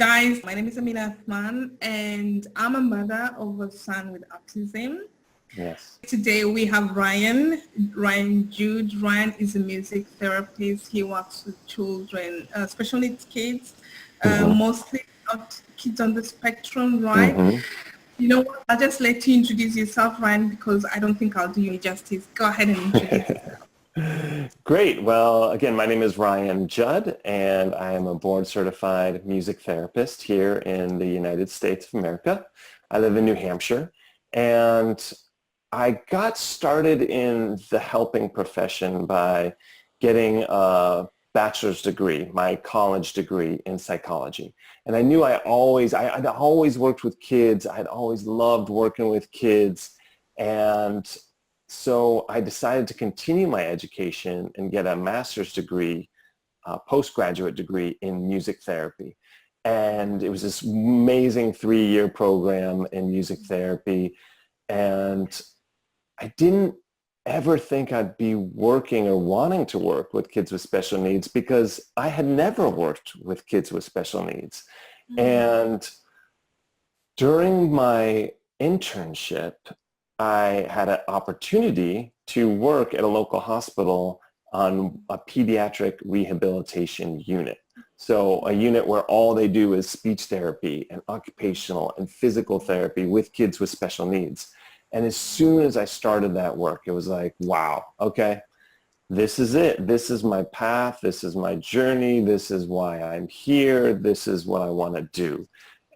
Guys, my name is Amina Athman, and I'm a mother of a son with autism. Yes. Today we have Ryan Judd. Ryan is a music therapist. He works with children, special needs kids, mostly kids on the spectrum, right? You know what? I'll just let you introduce yourself, Ryan, because I don't think I'll do you justice. Go ahead and introduce yourself. Great. Well, again, my name is Ryan Judd, and I am a board-certified music therapist here in the United States of America. I live in New Hampshire, and I got started in the helping profession by getting a bachelor's degree, my college degree in psychology. And I knew I'd always worked with kids. I'd always loved working with kids. And so I decided to continue my education and get a master's degree, postgraduate degree in music therapy. And it was this amazing 3-year program in music therapy. And I didn't ever think I'd be working or wanting to work with kids with special needs because I had never worked with kids with special needs. And during my internship, I had an opportunity to work at a local hospital on a pediatric rehabilitation unit. So a unit where all they do is speech therapy and occupational and physical therapy with kids with special needs. And as soon as I started that work, it was like, wow, okay, this is it. This is my path. This is my journey. This is why I'm here. This is what I want to do.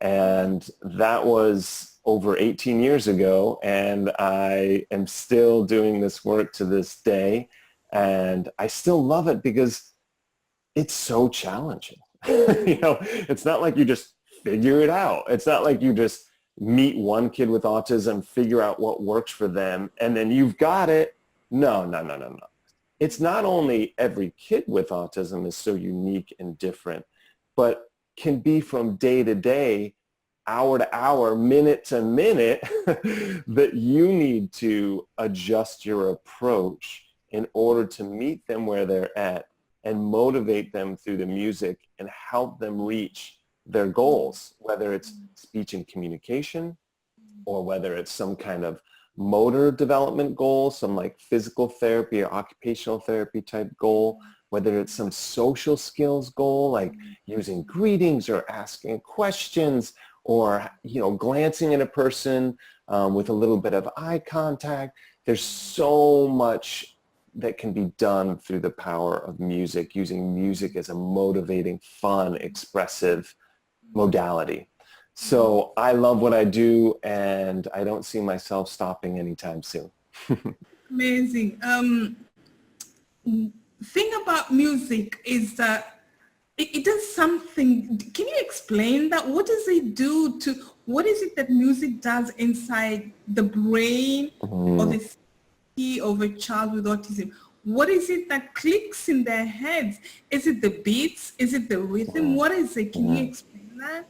And that was over 18 years ago, and I am still doing this work to this day. And I still love it because it's so challenging. It's not like you just figure it out. It's not like you just meet one kid with autism, figure out what works for them, and then you've got it. No. It's not only every kid with autism is so unique and different, but can be from day to day, hour to hour, minute to minute, that you need to adjust your approach in order to meet them where they're at and motivate them through the music and help them reach their goals, whether it's speech and communication or whether it's some kind of motor development goal, some like physical therapy or occupational therapy type goal, whether it's some social skills goal like using greetings or asking questions or glancing at a person with a little bit of eye contact. There's so much that can be done through the power of music, using music as a motivating, fun, expressive modality. So I love what I do, and I don't see myself stopping anytime soon. Amazing. Thing about music is that it does something. Can you explain that? What does it do to, what is it that music does inside the brain of the psyche of a child with autism? What is it that clicks in their heads? Is it the beats? Is it the rhythm? What is it? Can you explain that?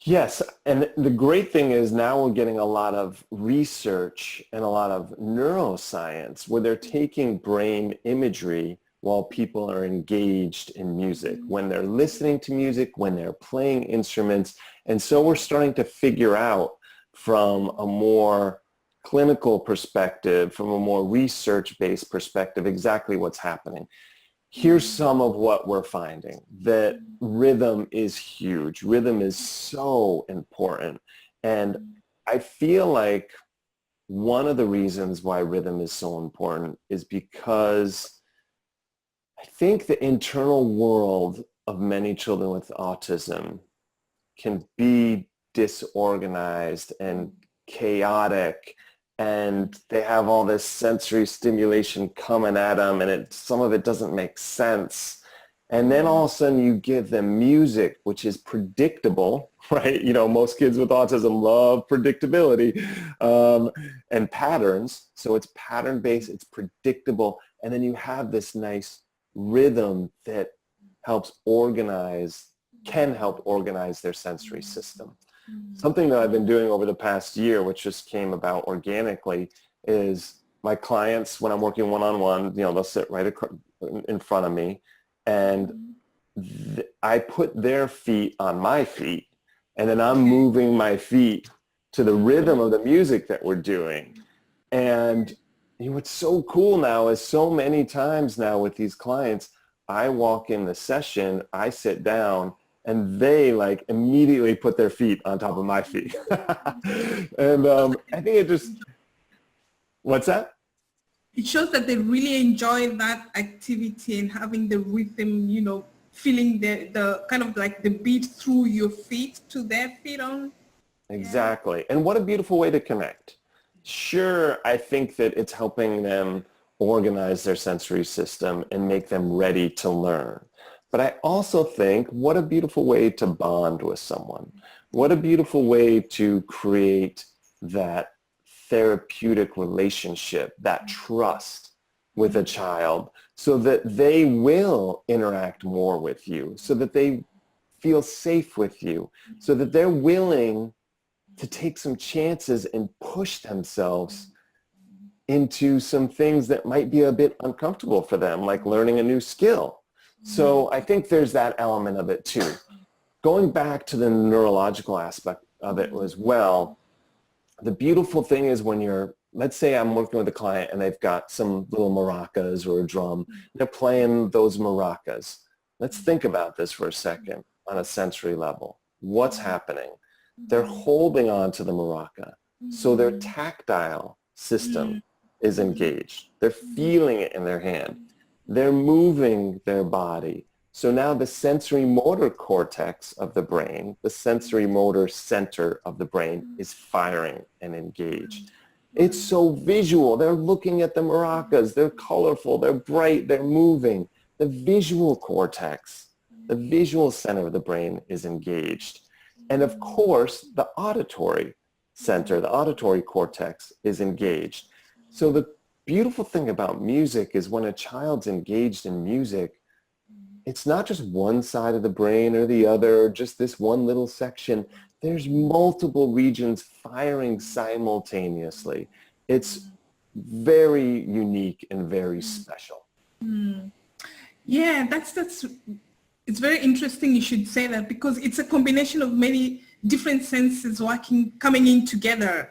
Yes, and the great thing is now we're getting a lot of research and a lot of neuroscience where they're taking brain imagery while people are engaged in music, when they're listening to music, when they're playing instruments. And so we're starting to figure out from a more clinical perspective, from a more research-based perspective, exactly what's happening. Here's some of what we're finding, that rhythm is huge. Rhythm is so important. And I feel like one of the reasons why rhythm is so important is because I think the internal world of many children with autism can be disorganized and chaotic, and they have all this sensory stimulation coming at them, and some of it doesn't make sense. And then all of a sudden you give them music, which is predictable, right? Most kids with autism love predictability and patterns. So it's pattern-based, it's predictable. And then you have this nice rhythm that can help organize their sensory system. Something that I've been doing over the past year, which just came about organically, is my clients, when I'm working one-on-one, they'll sit right in front of me, and I put their feet on my feet, and then I'm moving my feet to the rhythm of the music that we're doing. And what's so cool now is so many times now with these clients, I walk in the session, I sit down, and they like immediately put their feet on top of my feet. And I think it just, what's that? It shows that they really enjoy that activity and having the rhythm, feeling the kind of like the beat through your feet to their feet on. Exactly. And what a beautiful way to connect. Sure, I think that it's helping them organize their sensory system and make them ready to learn. But I also think what a beautiful way to bond with someone. What a beautiful way to create that therapeutic relationship, that trust with a child so that they will interact more with you, so that they feel safe with you, so that they're willing to take some chances and push themselves into some things that might be a bit uncomfortable for them, like learning a new skill. So I think there's that element of it too. Going back to the neurological aspect of it as well, the beautiful thing is when let's say I'm working with a client and they've got some little maracas or a drum, they're playing those maracas. Let's think about this for a second on a sensory level. What's happening? They're holding on to the maraca. So their tactile system is engaged. They're feeling it in their hand. They're moving their body. So now the sensory motor cortex of the brain, the sensory motor center of the brain is firing and engaged. It's so visual. They're looking at the maracas. They're colorful. They're bright. They're moving. The visual cortex, the visual center of the brain is engaged. And of course, the auditory center, the auditory cortex is engaged. So the beautiful thing about music is when a child's engaged in music, it's not just one side of the brain or the other, just this one little section. There's multiple regions firing simultaneously. It's very unique and very special. Yeah, that's it's very interesting you should say that, because it's a combination of many different senses coming in together,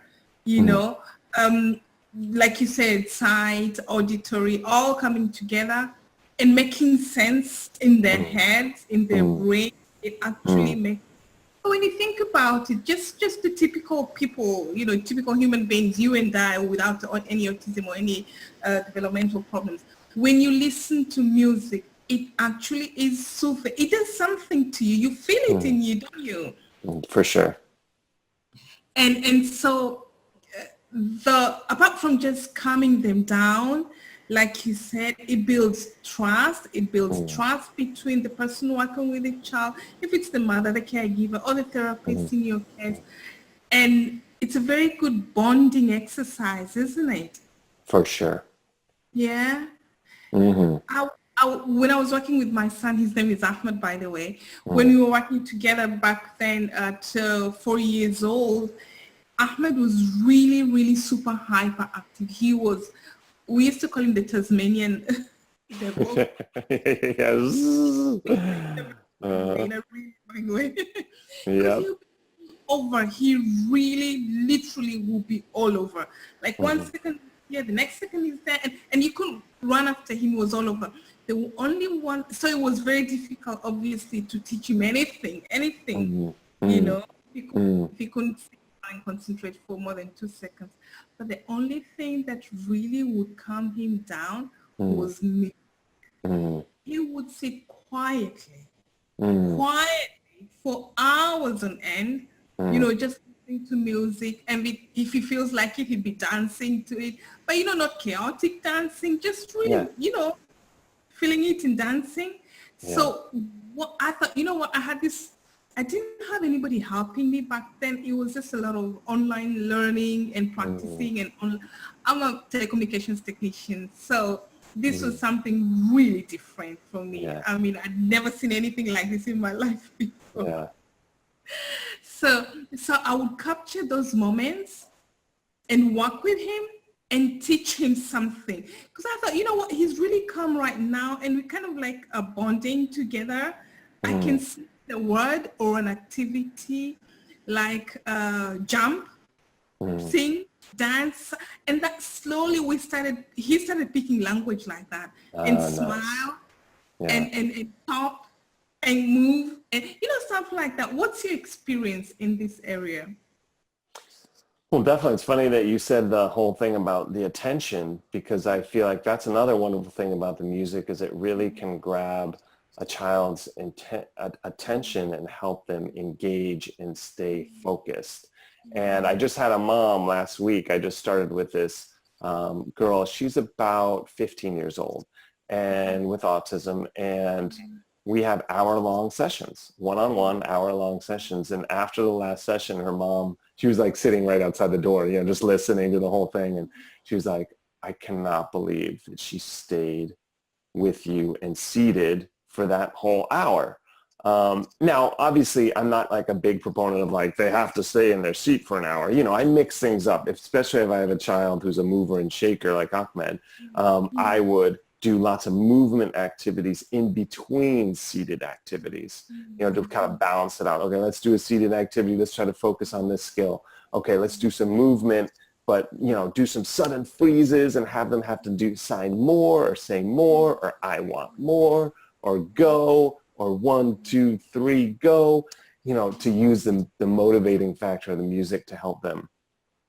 like you said, sight, auditory, all coming together and making sense in their heads, in their brain. It actually makes, when you think about it, just the typical people, typical human beings, you and I, without any autism or any developmental problems, when you listen to music, it actually is soothing. It does something to you. You feel it in you, don't you? For sure. And so apart from just calming them down, like you said, it builds trust. It builds trust between the person working with the child, if it's the mother, the caregiver, or the therapist in your case. And it's a very good bonding exercise, isn't it? For sure. Yeah. When I was working with my son, his name is Ahmed, by the way, when we were working together back then at 4 years old, Ahmed was really, really super hyperactive. We used to call him the Tasmanian devil. Yes. In a really funny way. Yeah. He really, literally will be all over. Like 1 second here, the next second he's there, and you couldn't run after him. He was all over. The only one, so it was very difficult, obviously, to teach him anything, If he couldn't sit and concentrate for more than 2 seconds. But the only thing that really would calm him down was music. He would sit quietly for hours on end, just listening to music. And if he feels like it, he'd be dancing to it. But, not chaotic dancing, just really, feeling it in dancing. Yeah. So what I thought, I didn't have anybody helping me back then. It was just a lot of online learning and practicing. And I'm a telecommunications technician. So this was something really different for me. Yeah. I mean, I'd never seen anything like this in my life before. Yeah. So I would capture those moments and work with him and teach him something. Because I thought, he's really calm right now, and we kind of like are bonding together. I can see the word or an activity like jump, sing, dance, and that slowly he started picking language like that, and Nice. smile, Yeah. and talk, and move, and stuff like that. What's your experience in this area? Well, definitely. It's funny that you said the whole thing about the attention, because I feel like that's another wonderful thing about the music is it really can grab a child's attention and help them engage and stay focused. And I just had a mom last week. I just started with this girl. She's about 15 years old and with autism. And we have hour-long sessions, one-on-one hour-long sessions. And after the last session, her mom, she was like sitting right outside the door, just listening to the whole thing. And she was like, I cannot believe that she stayed with you and seated for that whole hour. Now, obviously, I'm not like a big proponent of like, they have to stay in their seat for an hour. I mix things up, especially if I have a child who's a mover and shaker like Ahmed. I would do lots of movement activities in between seated activities, to kind of balance it out. Okay, let's do a seated activity. Let's try to focus on this skill. Okay, let's do some movement, but, do some sudden freezes and have them have to sign more or say more or I want more or go or 1, 2, 3, go, to use the motivating factor of the music to help them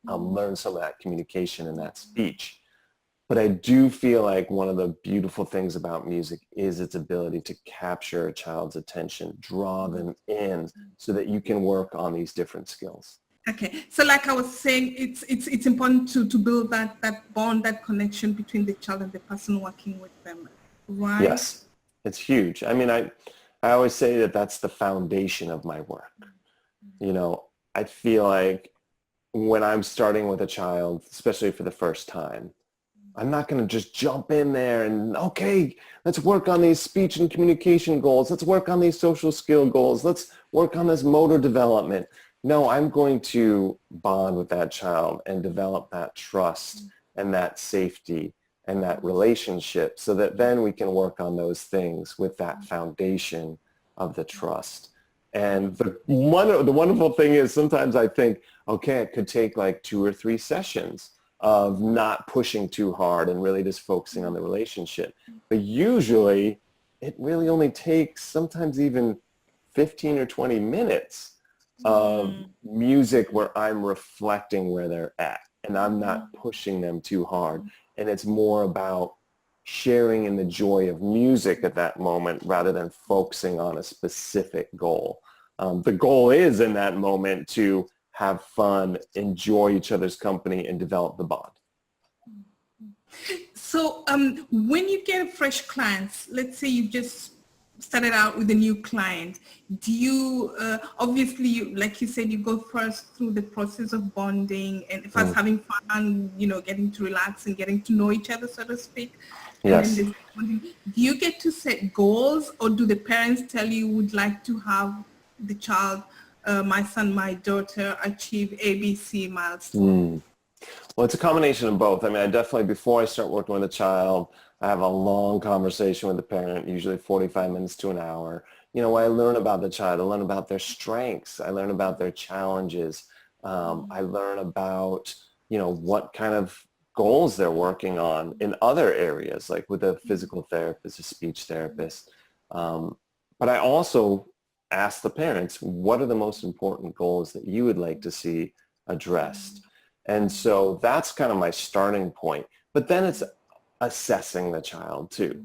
learn some of that communication and that speech. But I do feel like one of the beautiful things about music is its ability to capture a child's attention, draw them in so that you can work on these different skills. Okay, so like I was saying, it's important to build that bond, that connection between the child and the person working with them, right? Yes, it's huge. I mean, I always say that that's the foundation of my work. I feel like when I'm starting with a child, especially for the first time, I'm not going to just jump in there and, okay, let's work on these speech and communication goals. Let's work on these social skill goals. Let's work on this motor development. No, I'm going to bond with that child and develop that trust and that safety and that relationship so that then we can work on those things with that foundation of the trust. And the wonderful thing is sometimes I think, okay, it could take like 2 or 3 sessions of not pushing too hard and really just focusing on the relationship. But usually it really only takes sometimes even 15 or 20 minutes of music where I'm reflecting where they're at and I'm not pushing them too hard. And it's more about sharing in the joy of music at that moment rather than focusing on a specific goal. The goal is in that moment to have fun, enjoy each other's company, and develop the bond. So when you get fresh clients, let's say you just started out with a new client, do you, obviously, like you said, you go first through the process of bonding and first having fun, getting to relax and getting to know each other, so to speak. Yes. And then do you get to set goals, or do the parents tell you would like to have the child, my son, my daughter, achieve ABC milestone? Well, it's a combination of both. I mean, I definitely, before I start working with a child, I have a long conversation with the parent, usually 45 minutes to an hour. I learn about the child. I learn about their strengths. I learn about their challenges. I learn about, what kind of goals they're working on in other areas, like with a physical therapist, a speech therapist. But I also ask the parents, what are the most important goals that you would like to see addressed? And so that's kind of my starting point. But then it's assessing the child too.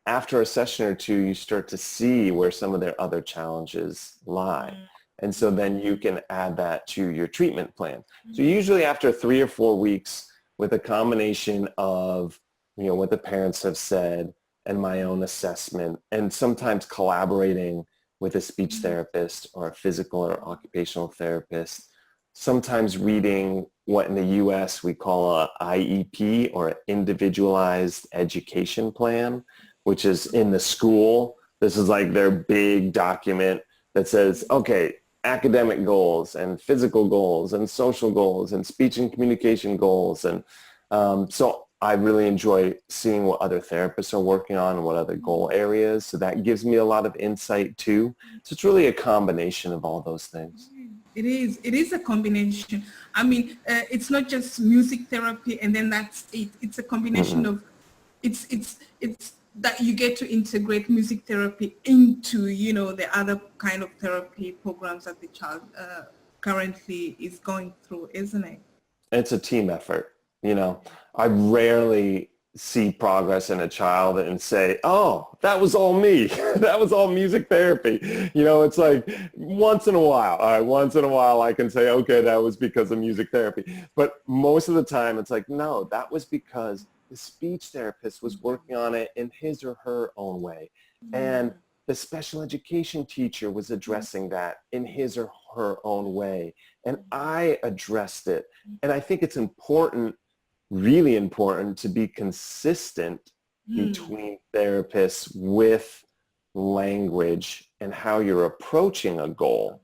After a session or two, you start to see where some of their other challenges lie. And so then you can add that to your treatment plan. So usually after 3 or 4 weeks, with a combination of, what the parents have said and my own assessment, and sometimes collaborating with a speech therapist or a physical or occupational therapist, sometimes reading what in the U.S. we call a IEP, or an individualized education plan, which is in the school. This is like their big document that says, okay, academic goals and physical goals and social goals and speech and communication goals. And so I really enjoy seeing what other therapists are working on and what other goal areas. So that gives me a lot of insight too. So it's really a combination of all those things. It is. It is a combination. I mean, it's not just music therapy and then that's it. It's a combination of, it's that you get to integrate music therapy into, the other kind of therapy programs that the child currently is going through, isn't it? It's a team effort. I rarely see progress in a child and say, oh, that was all me. That was all music therapy. It's like once in a while. All right, once in a while I can say, okay, that was because of music therapy. But most of the time it's like, no, that was because the speech therapist was working on it in his or her own way. And the special education teacher was addressing that in his or her own way. And I addressed it. And I think it's important, really important, to be consistent between therapists with language and how you're approaching a goal.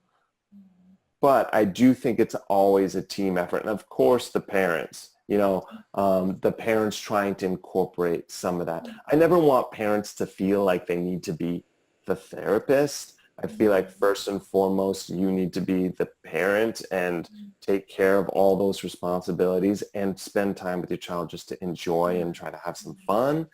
But I do think it's always a team effort. And of course, the parents, the parents trying to incorporate some of that. I never want parents to feel like they need to be the therapist. I feel like first and foremost, you need to be the parent and take care of all those responsibilities and spend time with your child just to enjoy and try to have some fun.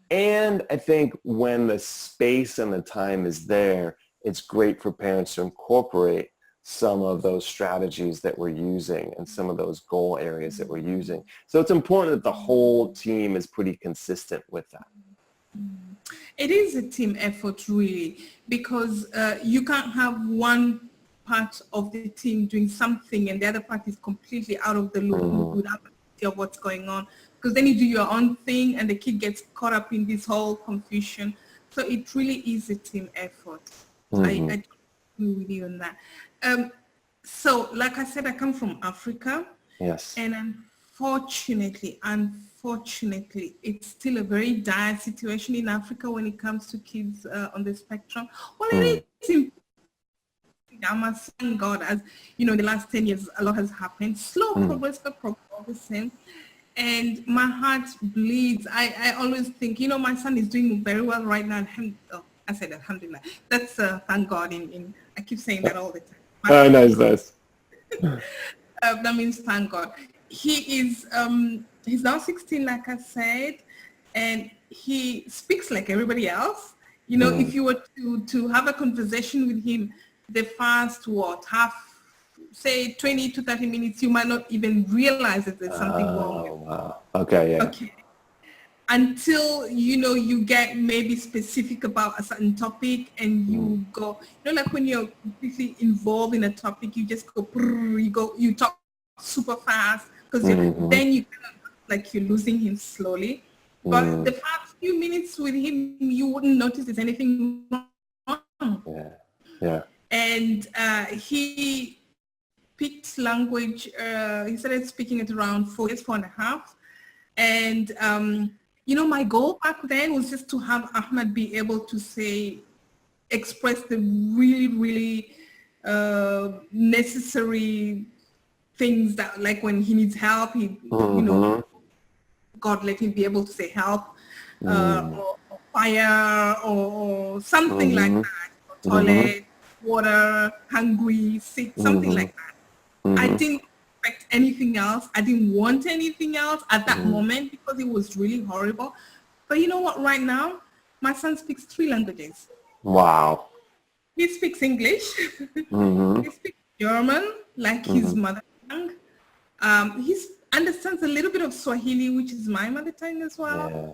And I think when the space and the time is there, it's great for parents to incorporate some of those strategies that we're using and some of those goal areas that we're using. So it's important that the whole team is pretty consistent with that. It is a team effort, really, because you can't have one part of the team doing something and the other part is completely out of the loop without the idea of what's going on. Because then you do your own thing and the kid gets caught up in this whole confusion. So it really is a team effort. I agree with you on that. So like I said, I come from Africa. Yes. And unfortunately, it's still a very dire situation in Africa when it comes to kids on the spectrum. Well, it is. I must thank God, as in the last 10 years, a lot has happened. Slow progress, but progress all the same. And my heart bleeds. I always think, my son is doing very well right now. I said Alhamdulillah. That's thank God. I keep saying that all the time. Oh, nice. That means thank God. He is, he's now 16, like I said, and he speaks like everybody else. If you were to have a conversation with him, the first, say 20 to 30 minutes, you might not even realize that there's something wrong. Oh, wow. Okay, yeah. Okay. Until, you get maybe specific about a certain topic and you go, like when you're completely involved in a topic, you just go, you talk super fast because then you kind of like you're losing him slowly. But the first few minutes with him, you wouldn't notice there's anything wrong. Yeah. And he picked language. He started speaking at around 4 years, 4.5. And, my goal back then was just to have Ahmed be able to express the really, really necessary things that, like when he needs help, God let him be able to say help, or fire, or something like that, or toilet, water, hungry, sick, something like that. I didn't expect anything else. I didn't want anything else at that moment because it was really horrible. But you know what, right now, my son speaks 3 languages. Wow. He speaks English, he speaks German, like his mother tongue. He understands a little bit of Swahili, which is my mother tongue as well. Yeah.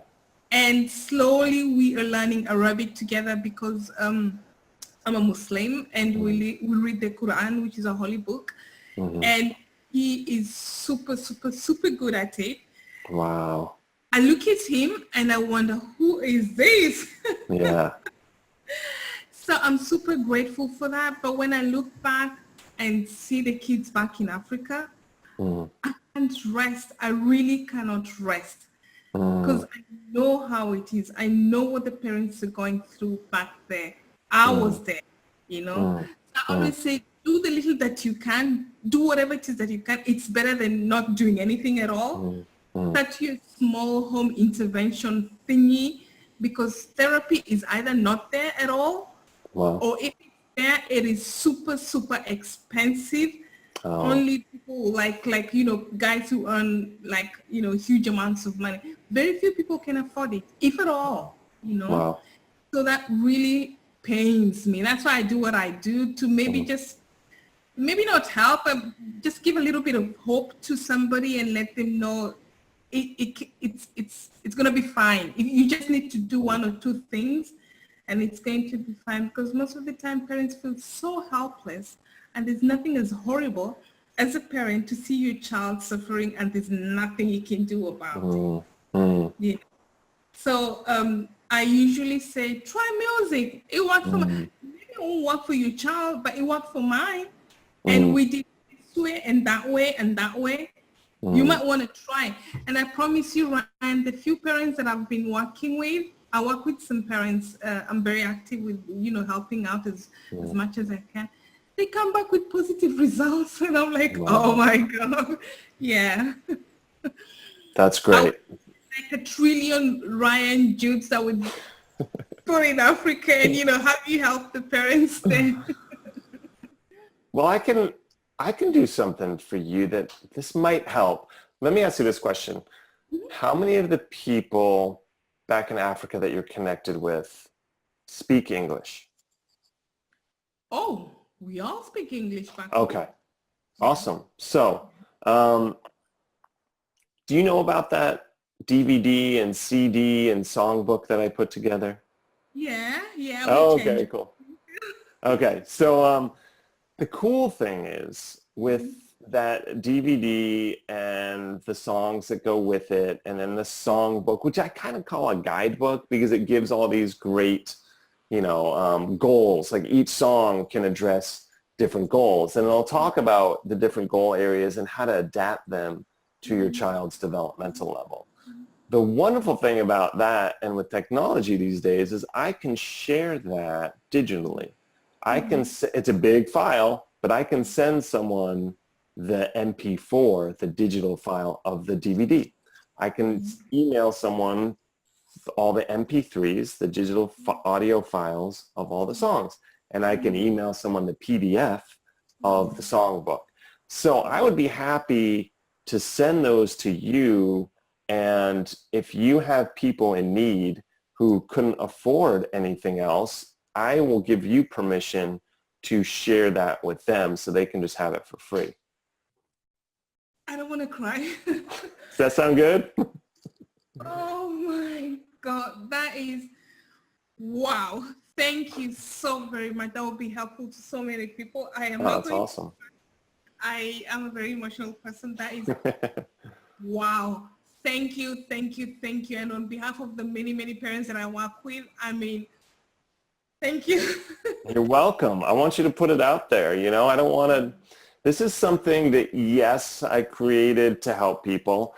And slowly we are learning Arabic together because I'm a Muslim and we read the Quran, which is a holy book. And he is super, super, super good at it. Wow. I look at him and I wonder, who is this? Yeah. So I'm super grateful for that. But when I look back and see the kids back in Africa, I can't rest. I really cannot rest because I know how it is. I know what the parents are going through back there. I was there, So I always say, do the little that you can, do whatever it is that you can. It's better than not doing anything at all. start your small home intervention thingy, because therapy is either not there at all, Wow. or if it's there, it is super, super expensive. Oh, Only people like, you know, guys who earn like, you know, huge amounts of money. Very few people can afford it, if at all, you know. wow. So that really pains me. That's why I do what I do, to maybe Mhm. just, maybe not help, but just give a little bit of hope to somebody and let them know it's going to be fine. You just need to do one or two things and it's going to be fine, because most of the time parents feel so helpless, and there's nothing as horrible as a parent to see your child suffering and there's nothing you can do about it. Mm, mm, Yeah. So I usually say, try music. It worked for mm, maybe it won't work for your child, but it worked for mine. And mm, we did this way and that way and that way. You mm. might want to try. And I promise you, Ryan, the few parents that I've been working with, I work with some parents. I'm very active with, you know, helping out as Mm. much as I can. They come back with positive results. And I'm like, oh Wow. my God. Yeah. That's I would great. like a trillion Ryan Jutes that would go in Africa and, you know, have you help the parents there. Well, I can do something for you that this might help. Let me ask you this question. How many of the people back in Africa that you're connected with speak English? Oh, we all speak English back home. Okay, Yeah. awesome. So, um, do you know about that DVD and CD and songbook that I put together? Yeah, we Oh, change. okay, cool. Okay, so the cool thing is with that DVD and the songs that go with it, and then the songbook, which I kind of call a guidebook because it gives all these great, goals. Like each song can address different goals, and it'll talk about the different goal areas and how to adapt them to your child's developmental level. The wonderful thing about that and with technology these days is I can share that digitally. It's a big file, but I can send someone the MP4, the digital file of the DVD. I can email someone all the MP3s, the digital audio files of all the songs, and I can email someone the PDF of the songbook. So I would be happy to send those to you, and if you have people in need who couldn't afford anything else, I will give you permission to share that with them so they can just have it for free. I don't want to cry. Does that sound good? Oh my God, that is, wow. Thank you so very much. That will be helpful to so many people. I am Oh, not that's going to, awesome. I am a very emotional person. That is, wow. Thank you, thank you, thank you. And on behalf of the many, many parents that I work with, I mean, thank you. You're welcome. I want you to put it out there. I don't want to, this is something that, yes, I created to help people.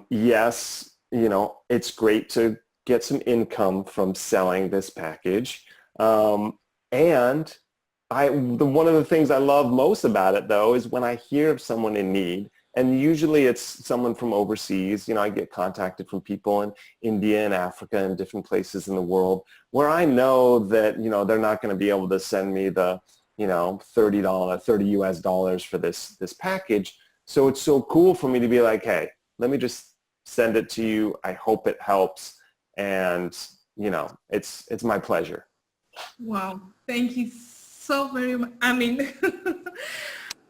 Yes, it's great to get some income from selling this package. And one of the things I love most about it, though, is when I hear of someone in need, and usually it's someone from overseas. I get contacted from people in India and Africa and different places in the world where I know that, they're not going to be able to send me the, $30 US dollars for this package. So it's so cool for me to be like, hey, let me just send it to you. I hope it helps. And, it's my pleasure. Wow. Thank you so very much. I mean,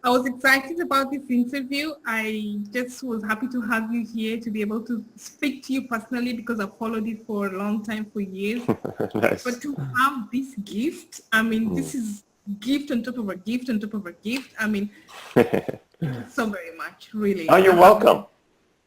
I was excited about this interview. I just was happy to have you here to be able to speak to you personally, because I've followed it for a long time, for years. But Nice. to have this gift, I mean, Mm. this is gift on top of a gift on top of a gift. I mean, thank you so very much, really. Oh, you're welcome.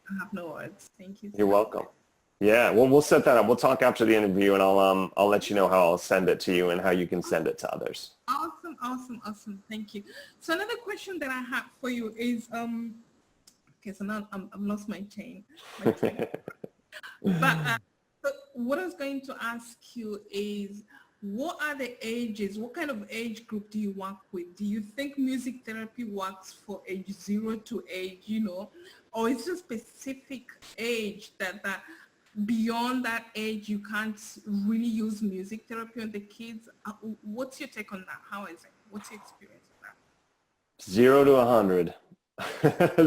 I have no words. Thank you You're so welcome. much. Yeah, well, we'll set that up. We'll talk after the interview, and I'll let you know how I'll send it to you and how you can send it to others. Awesome, awesome, awesome. Thank you. So another question that I have for you is, okay, so now I'm lost my chain. But so what I was going to ask you is, what are the ages? What kind of age group do you work with? Do you think music therapy works for age 0 to age, or is there a specific age that beyond that age you can't really use music therapy on the kids? What's your take on that? How is it? What's your experience with that? 0 to 100.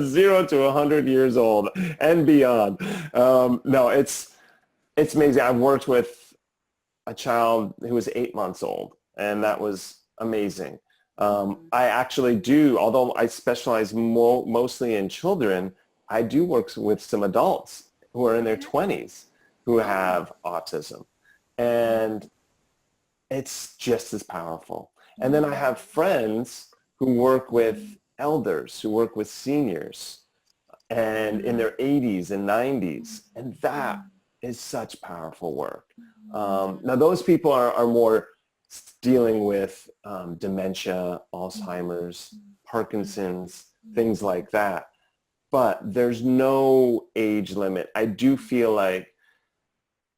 0 to 100 years old and beyond. No, it's amazing. I've worked with a child who was 8 months old, and that was amazing. I actually do, although I specialize mostly in children, I do work with some adults who are in their 20s who have autism. And it's just as powerful. And then I have friends who work with elders, who work with seniors and in their 80s and 90s. And that is such powerful work. Now those people are more dealing with dementia, Alzheimer's, Parkinson's, things like that. But there's no age limit. I do feel like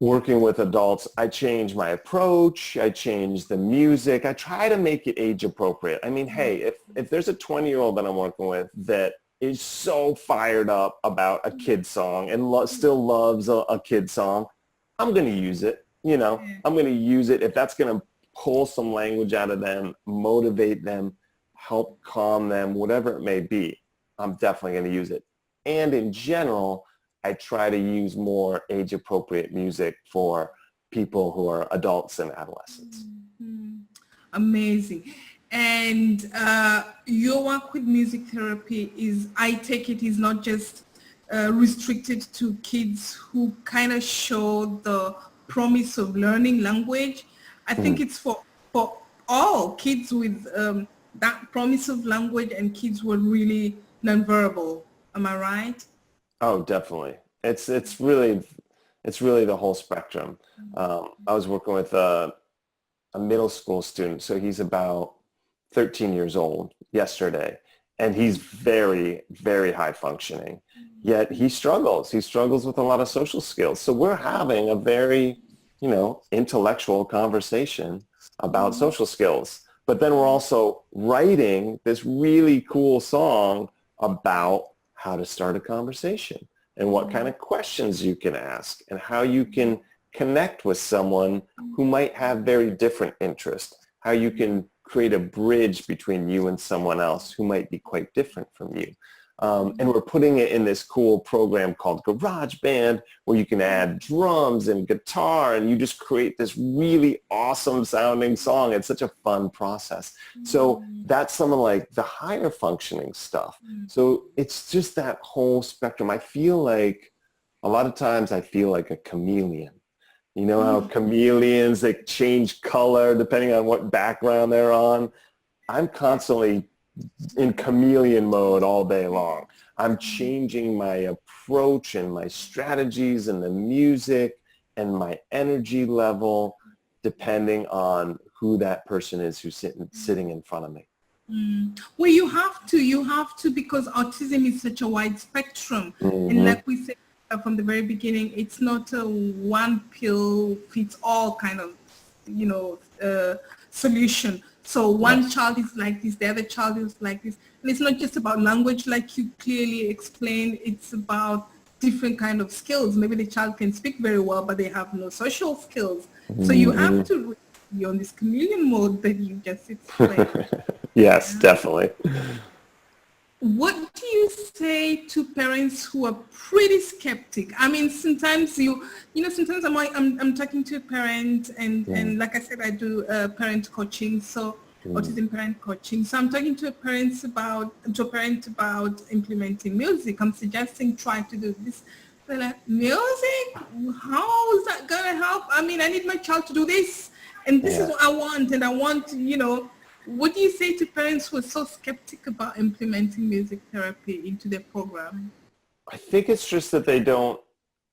working with adults, I change my approach, I change the music, I try to make it age appropriate. I mean, hey, if there's a 20-year-old that I'm working with that is so fired up about a kid song and still loves a kid song, I'm going to use it. You know, I'm going to use it if that's going to pull some language out of them, motivate them, help calm them, whatever it may be. I'm definitely going to use it. And in general, I try to use more age-appropriate music for people who are adults and adolescents. Mm-hmm. Amazing. And your work with music therapy is, I take it, is not just restricted to kids who kind of show the promise of learning language. I think it's for all kids with that promise of language and kids who are really nonverbal. Am I right? Oh, definitely. It's really the whole spectrum. I was working with a middle school student, so he's about 13 years old yesterday, and he's very, very high functioning. Yet he struggles. He struggles with a lot of social skills. So we're having a very, intellectual conversation about social skills. But then we're also writing this really cool song about how to start a conversation and what kind of questions you can ask and how you can connect with someone who might have very different interests, how you can create a bridge between you and someone else who might be quite different from you. And we're putting it in this cool program called GarageBand where you can add drums and guitar and you just create this really awesome sounding song. It's such a fun process. So that's some of like the higher functioning stuff. So it's just that whole spectrum. I feel like a lot of times I feel like a chameleon. You know how chameleons, they change color depending on what background they're on? I'm constantly in chameleon mode all day long. I'm changing my approach and my strategies and the music and my energy level depending on who that person is who's sitting in front of me. Well, you have to because autism is such a wide spectrum. And like we said from the very beginning, it's not a one pill fits all kind of, solution. So one child is like this, the other child is like this. And it's not just about language like you clearly explained, it's about different kind of skills. Maybe the child can speak very well, but they have no social skills. So you have to be on this chameleon mode that you just explained. Yes, definitely. What do you say to parents who are pretty skeptic? I mean, sometimes sometimes I'm talking to a parent and like I said, I do parent coaching, so autism parent coaching. So I'm talking to a parent about implementing music. I'm suggesting try to do this. They're like, music? How is that gonna help? I mean, I need my child to do this, and this is what I want, and I want, What do you say to parents who are so skeptic about implementing music therapy into their program? I think it's just that they don't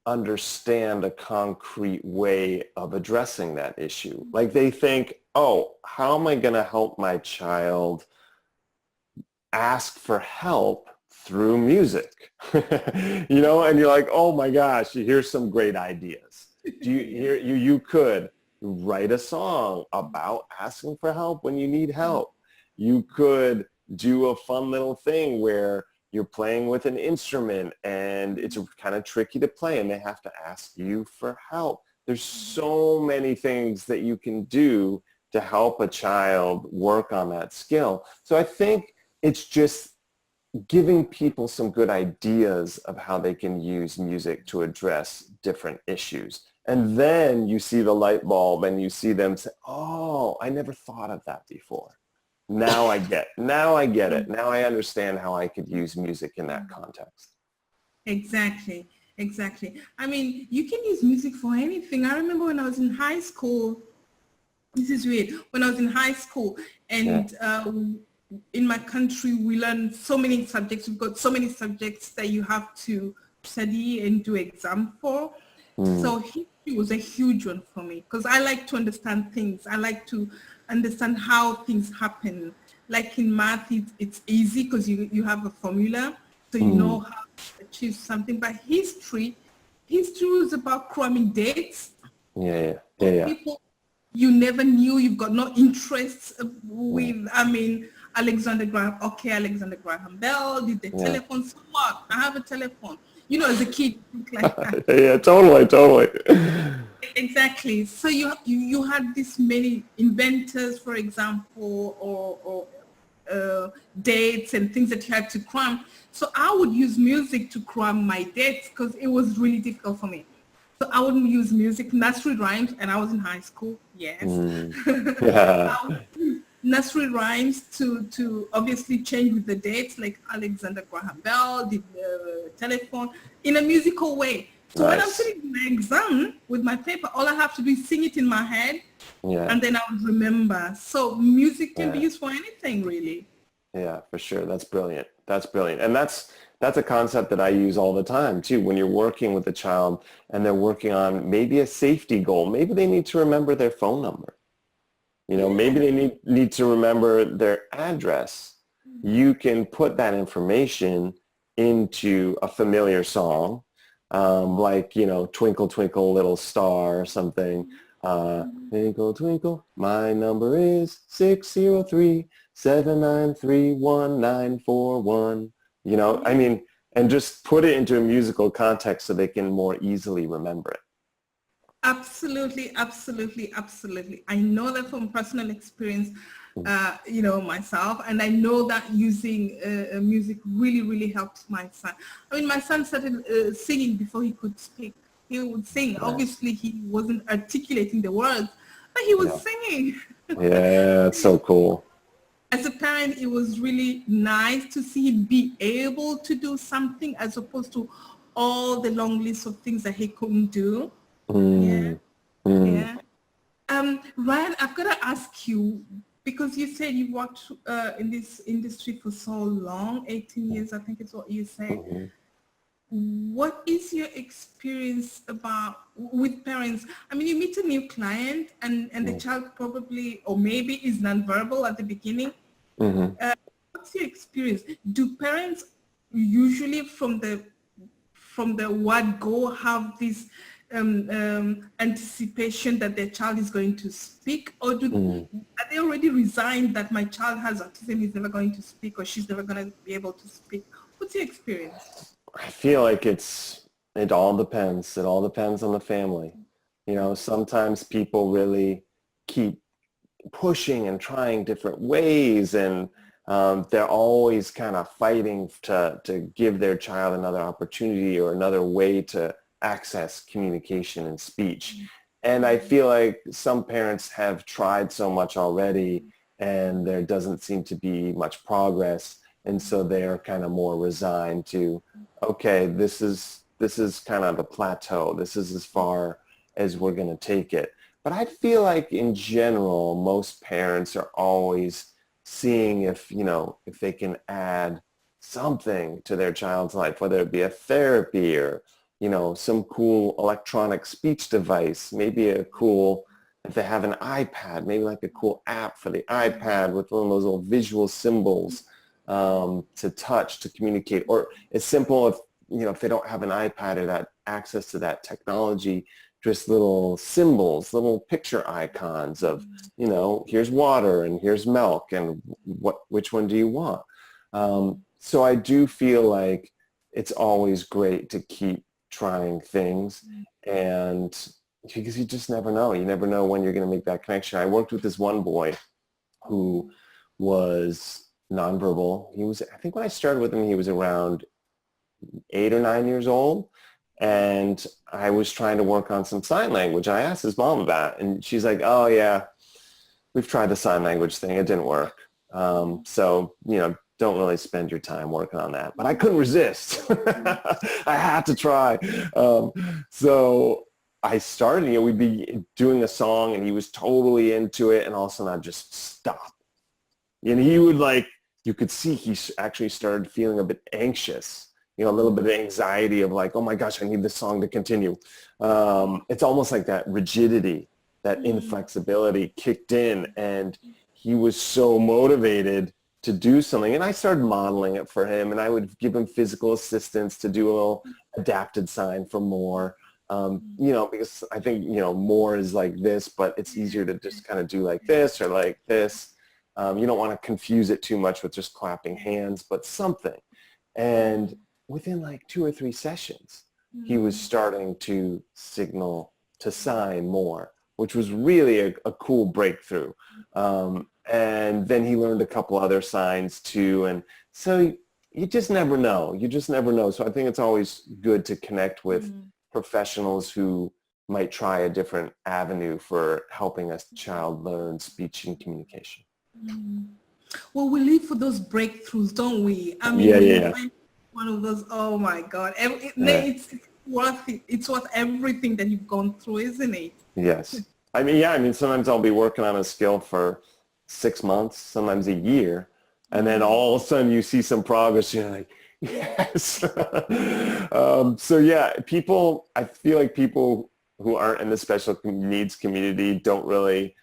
understand a concrete way of addressing that issue. Like they think, oh, how am I going to help my child ask for help through music? And you're like, oh my gosh, here's some great ideas. You could write a song about asking for help when you need help. You could do a fun little thing where you're playing with an instrument and it's kind of tricky to play and they have to ask you for help. There's so many things that you can do to help a child work on that skill. So I think it's just giving people some good ideas of how they can use music to address different issues. And then you see the light bulb and you see them say, oh, I never thought of that before. Now I get it. Now I understand how I could use music in that context. Exactly. Exactly. I mean, you can use music for anything. I remember when I was in high school, this is weird, when I was in high school and in my country, we learn so many subjects. We've got so many subjects that you have to study and do exam for. So history was a huge one for me because I like to understand things. I like to understand how things happen. Like in math, it's easy because you have a formula, so you know how to achieve something. But history was about cramming dates. People you never knew, you've got no interests with. I mean, Alexander Graham Bell did the telephone. So what? I have a telephone. You know, as a kid, like that. Yeah, totally. Exactly. So you had this many inventors, for example, or dates and things that you had to cram. So I would use music to cram my dates because it was really difficult for me. So I would use music, nursery rhymes, and I was in high school. Yes. Yeah. I would use nursery rhymes to obviously change with the dates, like Alexander Graham Bell did the telephone in a musical way. So when I'm sitting in my exam with my paper, all I have to do is sing it in my head, and then I would remember. So music can be used for anything, really. Yeah, for sure. That's brilliant. And that's a concept that I use all the time, too, when you're working with a child and they're working on maybe a safety goal. Maybe they need to remember their phone number. You know, maybe they need to remember their address. You can put that information into a familiar song, like, you know, Twinkle, Twinkle, Little Star or something. Twinkle, twinkle, my number is 603-793-1941. You know, I mean, and just put it into a musical context so they can more easily remember it. Absolutely. I know that from personal experience, you know, myself, and I know that using music really helps my son. I mean, my son started singing before he could speak. He would sing. Obviously, he wasn't articulating the words, but he was singing. Yeah, it's so cool. As a parent, it was really nice to see him be able to do something as opposed to all the long list of things that he couldn't do. Ryan, I've got to ask you, because you said you worked in this industry for so long, 18 years, I think is what you said. What is your experience with parents? I mean, you meet a new client and the child probably, or maybe is nonverbal at the beginning. What's your experience? Do parents usually from the word go have this anticipation that their child is going to speak, or are they already resigned that my child has autism, he's never going to speak, or she's never going to be able to speak? What's your experience? I feel like it all depends. It all depends on the family. You know, sometimes people really keep pushing and trying different ways, and they're always kind of fighting to give their child another opportunity or another way to access communication and speech. And I feel like some parents have tried so much already and there doesn't seem to be much progress. And so they're kind of more resigned to, okay, this is kind of the plateau. This is as far as we're going to take it. But I feel like in general, most parents are always seeing if they can add something to their child's life, whether it be a therapy or, you know, some cool electronic speech device, maybe if they have an iPad, maybe like a cool app for the iPad with one of those little visual symbols to touch, to communicate, or as simple if they don't have an iPad or that access to that technology, just little symbols, little picture icons of, here's water and here's milk and which one do you want? so I do feel like it's always great to keep trying things, and because you just never know. You never know when you're going to make that connection. I worked with this one boy who was nonverbal. He was, I think when I started with him, he was around 8 or 9 years old. And I was trying to work on some sign language. I asked his mom about it, and she's like, oh yeah, we've tried the sign language thing. It didn't work. So, don't really spend your time working on that. But I couldn't resist. I had to try. So I started, we'd be doing a song and he was totally into it, and all of a sudden I'd just stop. And he would you could see he actually started feeling a bit anxious, a little bit of anxiety of like, oh my gosh, I need this song to continue. It's almost like that rigidity, that inflexibility kicked in, and he was so motivated to do something. And I started modeling it for him, and I would give him physical assistance to do a little adapted sign for more, because I think, more is like this, but it's easier to just kind of do like this or like this. You don't want to confuse it too much with just clapping hands, but something. And within like 2 or 3 sessions, he was starting to signal to sign more, which was really a cool breakthrough. And then he learned a couple other signs too. And so you just never know. You just never know. So I think it's always good to connect with professionals who might try a different avenue for helping a child learn speech and communication. Well, we live for those breakthroughs, don't we? I mean, find one of those, oh my God, it's worth it. It's worth everything that you've gone through, isn't it? Yes. I mean, sometimes I'll be working on a skill for 6 months, sometimes a year, and then all of a sudden you see some progress, you're like, yes. So yeah, I feel like people who aren't in the special needs community don't really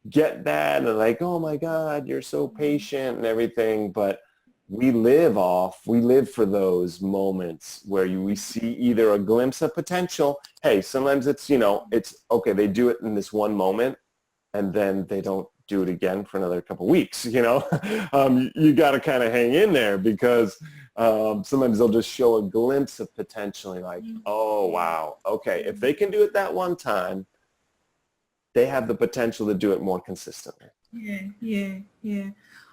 get that, and they're like, oh my God, you're so patient and everything, but we live for those moments where we see either a glimpse of potential. Hey, sometimes it's okay, they do it in this one moment and then they don't do it again for another couple of weeks. You got to kind of hang in there, because sometimes they'll just show a glimpse of potentially, like, oh wow, okay, if they can do it that one time, they have the potential to do it more consistently. Yeah.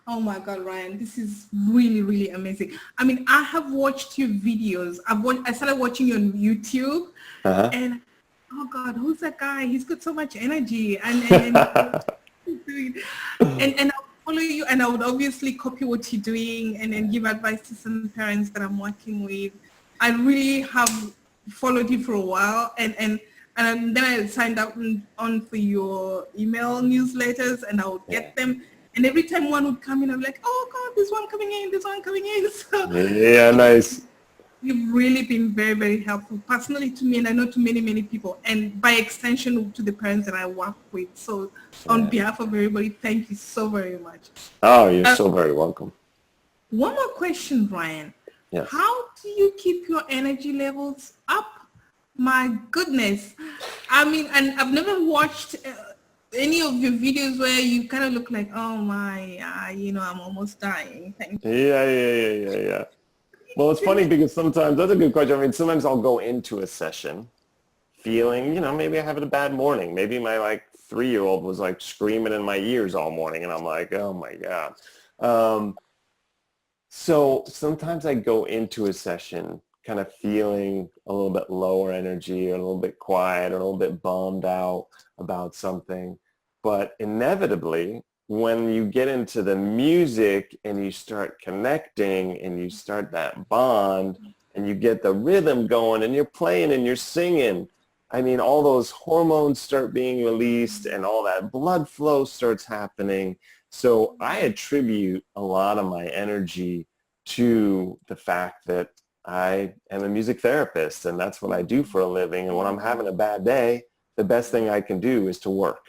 Oh my God, Ryan, this is really, really amazing. I mean, I have watched your videos. I started watching you on YouTube, and oh God, who's that guy? He's got so much energy, and and I'll follow you, and I would obviously copy what you're doing and then give advice to some parents that I'm working with. I really have followed you for a while, and then I signed up on for your email newsletters, and I would get them. And every time one would come in, I'm like, oh God, this one coming in. So yeah, nice. You've really been very, very helpful personally to me, and I know to many, many people, and by extension to the parents that I work with. So on behalf of everybody, thank you so very much. Oh, you're so very welcome. One more question, Ryan. Yes. How do you keep your energy levels up? My goodness. I mean, and I've never watched any of your videos where you kind of look like, oh my, I'm almost dying. Thank you. Yeah. Well, it's funny because sometimes, that's a good question. I mean, sometimes I'll go into a session feeling, maybe I had a bad morning. Maybe my 3-year-old was screaming in my ears all morning, and I'm like, oh my God. So sometimes I go into a session kind of feeling a little bit lower energy, or a little bit quiet, or a little bit bummed out about something. But inevitably, when you get into the music and you start connecting and you start that bond and you get the rhythm going and you're playing and you're singing, I mean, all those hormones start being released and all that blood flow starts happening. So I attribute a lot of my energy to the fact that I am a music therapist, and that's what I do for a living. And when I'm having a bad day, the best thing I can do is to work.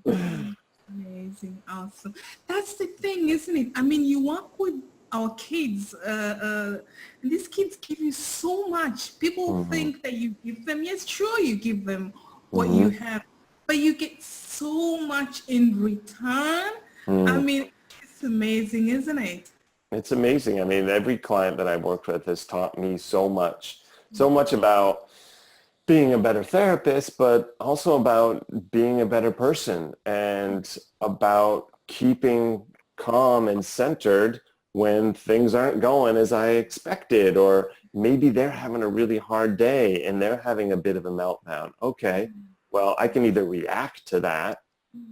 Amazing. Awesome. That's the thing, isn't it? I mean, you work with our kids, and these kids give you so much. People think that you give them, yes, sure, you give them what you have, but you get so much in return. I mean, it's amazing, isn't it? It's amazing. I mean, every client that I've worked with has taught me so much about being a better therapist, but also about being a better person and about keeping calm and centered when things aren't going as I expected, or maybe they're having a really hard day and they're having a bit of a meltdown. Okay, well, I can either react to that,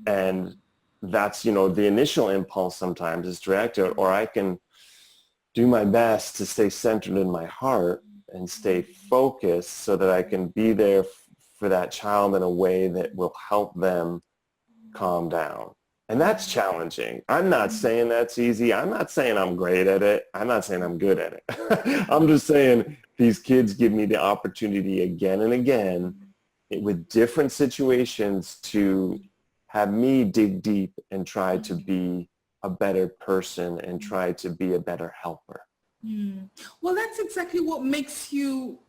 and that's, the initial impulse sometimes is to react to it, or I can do my best to stay centered in my heart and stay focused so that I can be there for that child in a way that will help them calm down. And that's challenging. I'm not saying that's easy. I'm not saying I'm great at it. I'm not saying I'm good at it. I'm just saying these kids give me the opportunity again and again with different situations to have me dig deep and try to be a better person and try to be a better helper. Well, that's exactly what makes you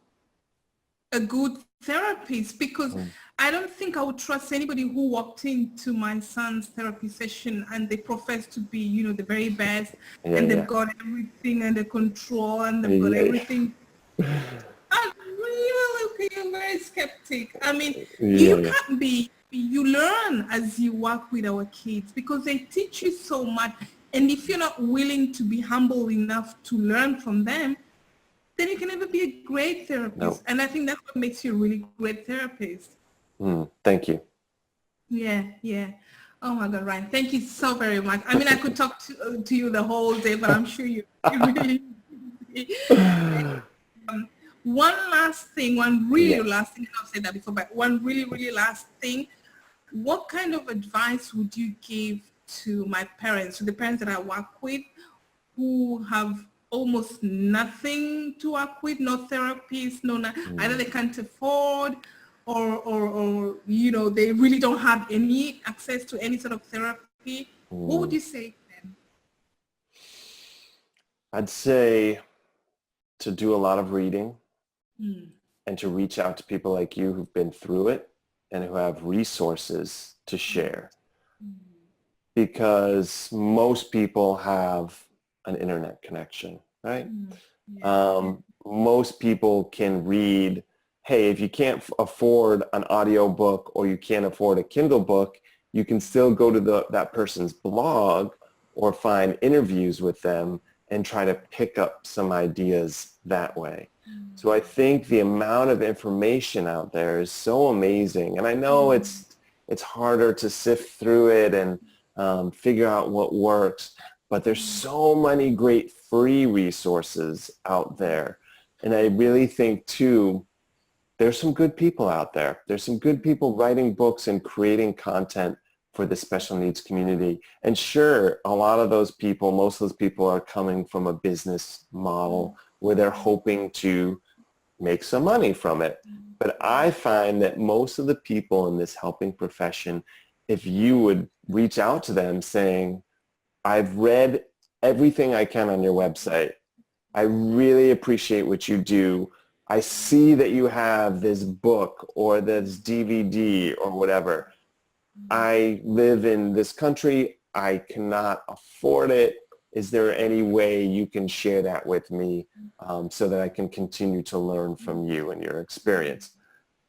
a good therapist, because I don't think I would trust anybody who walked into my son's therapy session and they profess to be, the very best, and they've got everything under control and they've got everything. I'm really being very skeptic. I mean, you can't be, you learn as you work with our kids because they teach you so much. And if you're not willing to be humble enough to learn from them, then you can never be a great therapist. No. And I think that's what makes you a really great therapist. Thank you. Yeah. Oh my God, Ryan, thank you so very much. I mean, I could talk to you the whole day, but I'm sure you really. One last thing, last thing, I've said that before, but one really last thing. What kind of advice would you give to my parents, to the parents that I work with who have almost nothing to work with, no therapists, either they can't afford or they really don't have any access to any sort of therapy? What would you say to them? I'd say to do a lot of reading and to reach out to people like you who've been through it and who have resources to share. Because most people have an internet connection, right? Most people can read, hey, if you can't afford an audio book or you can't afford a Kindle book, you can still go to that person's blog or find interviews with them and try to pick up some ideas that way. So I think the amount of information out there is so amazing. And I know it's harder to sift through it and figure out what works, but there's so many great free resources out there. And I really think too, there's some good people out there. There's some good people writing books and creating content for the special needs community. And sure, a lot of those people, most of those people are coming from a business model where they're hoping to make some money from it. But I find that most of the people in this helping profession, if you would reach out to them saying, I've read everything I can on your website. I really appreciate what you do. I see that you have this book or this DVD or whatever. I live in this country. I cannot afford it. Is there any way you can share that with me so that I can continue to learn from you and your experience?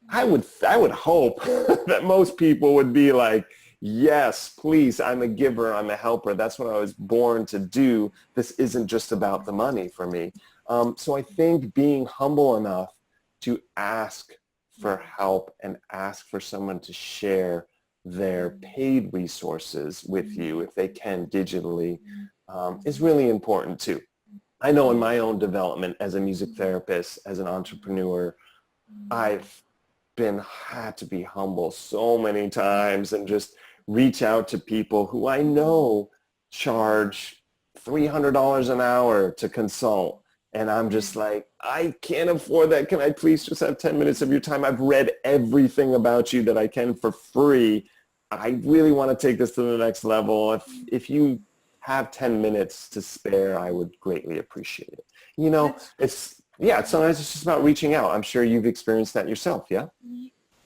I would hope that most people would be like, yes, please, I'm a giver, I'm a helper. That's what I was born to do. This isn't just about the money for me. So I think being humble enough to ask for help and ask for someone to share their paid resources with you if they can digitally is really important too. I know in my own development as a music therapist, as an entrepreneur, I've had to be humble so many times and just reach out to people who I know charge $300 an hour to consult. And I'm just like, I can't afford that. Can I please just have 10 minutes of your time? I've read everything about you that I can for free. I really want to take this to the next level. If you have 10 minutes to spare, I would greatly appreciate it. Sometimes it's just about reaching out. I'm sure you've experienced that yourself, yeah?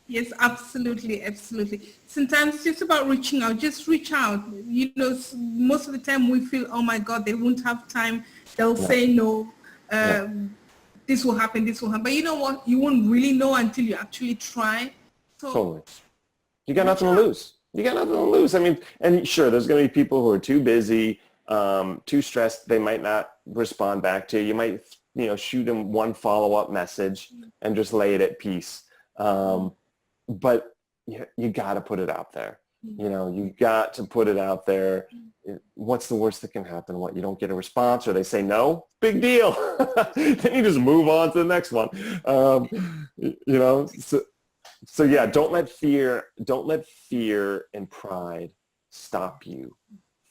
Yes, absolutely, absolutely. Sometimes it's just about reaching out. Just reach out. Most of the time we feel, oh my God, they won't have time. They'll Yeah. say no. Yeah. This will happen. This will happen. But you know what? You won't really know until you actually try. So Totally. You got reach nothing to out. lose. You got nothing to lose. I mean, and sure, there's going to be people who are too busy, too stressed. They might not respond back to you. You might, shoot them one follow-up message and just lay it at peace. But you got to put it out there. You got to put it out there. What's the worst that can happen? What, you don't get a response or they say no? Big deal. Then you just move on to the next one. So yeah, don't let fear and pride stop you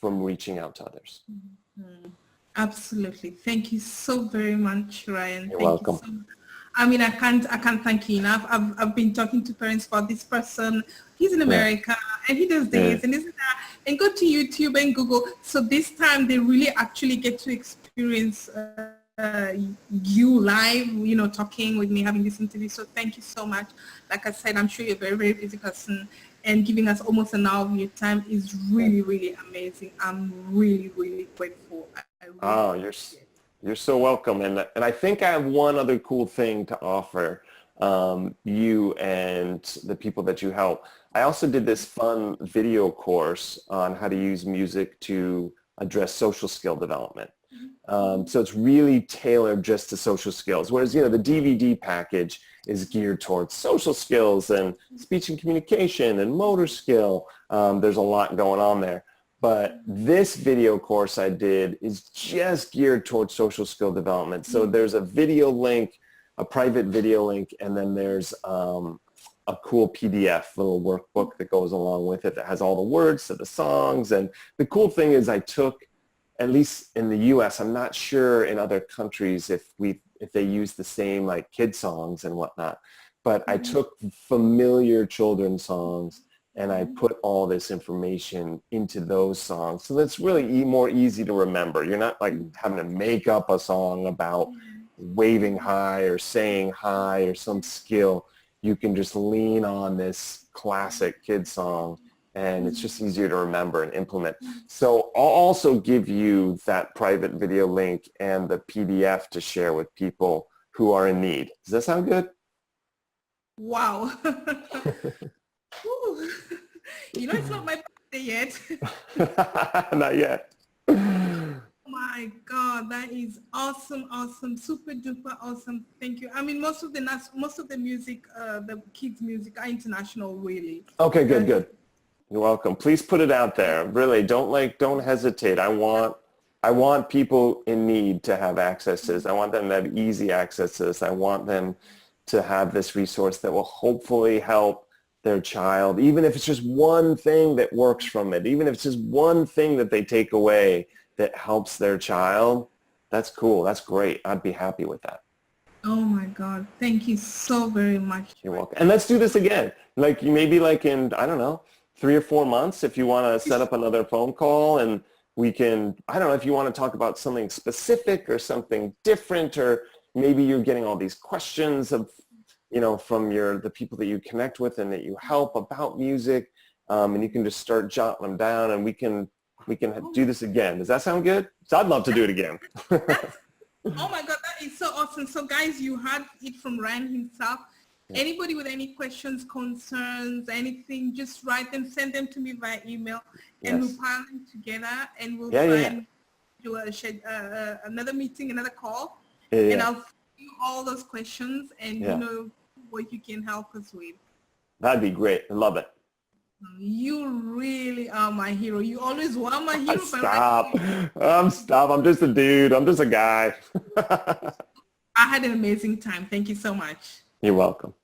from reaching out to others. Absolutely. Thank you so very much, Ryan. You're Thank welcome. you so much. I mean, I can't thank you enough. I've been talking to parents about this person. He's in America and he does this and this and that, and go to YouTube and Google. So this time they really actually get to experience you live, talking with me, having this interview. So thank you so much. Like I said, I'm sure you're a very, very busy person, and giving us almost an hour of your time is really, really amazing. I'm really, really grateful. I really appreciate it. You're so welcome. And I think I have one other cool thing to offer you and the people that you help. I also did this fun video course on how to use music to address social skill development. So it's really tailored just to social skills, whereas, the DVD package is geared towards social skills and speech and communication and motor skill. There's a lot going on there. But this video course I did is just geared towards social skill development. So there's a video link, a private video link, and then there's a cool PDF, little workbook that goes along with it that has all the words to the songs. And the cool thing is I took, at least in the U.S., I'm not sure in other countries if they use the same like kid songs and whatnot, but I took familiar children's songs and I put all this information into those songs. So that's really more easy to remember. You're not like having to make up a song about waving high or saying hi or some skill. You can just lean on this classic kid song and it's just easier to remember and implement. So I'll also give you that private video link and the PDF to share with people who are in need. Does that sound good? Wow. Ooh. It's not my birthday yet. Not yet. Oh my God, that is awesome, super duper awesome. Thank you. I mean, most of the music, the kids' music are international, really. Okay, good. You're welcome. Please put it out there. Really, don't hesitate. I want people in need to have access to this. I want them to have easy access to this. I want them to have this resource that will hopefully help their child, even if it's just one thing that works from it, even if it's just one thing that they take away that helps their child. That's cool. That's great. I'd be happy with that. Oh my God. Thank you so very much. You're welcome. And let's do this again. Like maybe like in, I don't know, 3 or 4 months, if you want to set up another phone call and we can, I don't know, if you want to talk about something specific or something different, or maybe you're getting all these questions of, from the people that you connect with and that you help about music, and you can just start jotting them down and we can do this again. Does that sound good? So I'd love to do it again. Oh my God, that is so awesome. So guys, you heard it from Ryan himself. Anybody with any questions, concerns, anything, just write them, send them to me via email, and we'll pile them together, and we'll try and do another meeting, another call, and I'll you all those questions and what you can help us with. That'd be great. I love it. You really are my hero. You always were my hero. Stop. I'm just a dude. I'm just a guy. I had an amazing time. Thank you so much. You're welcome.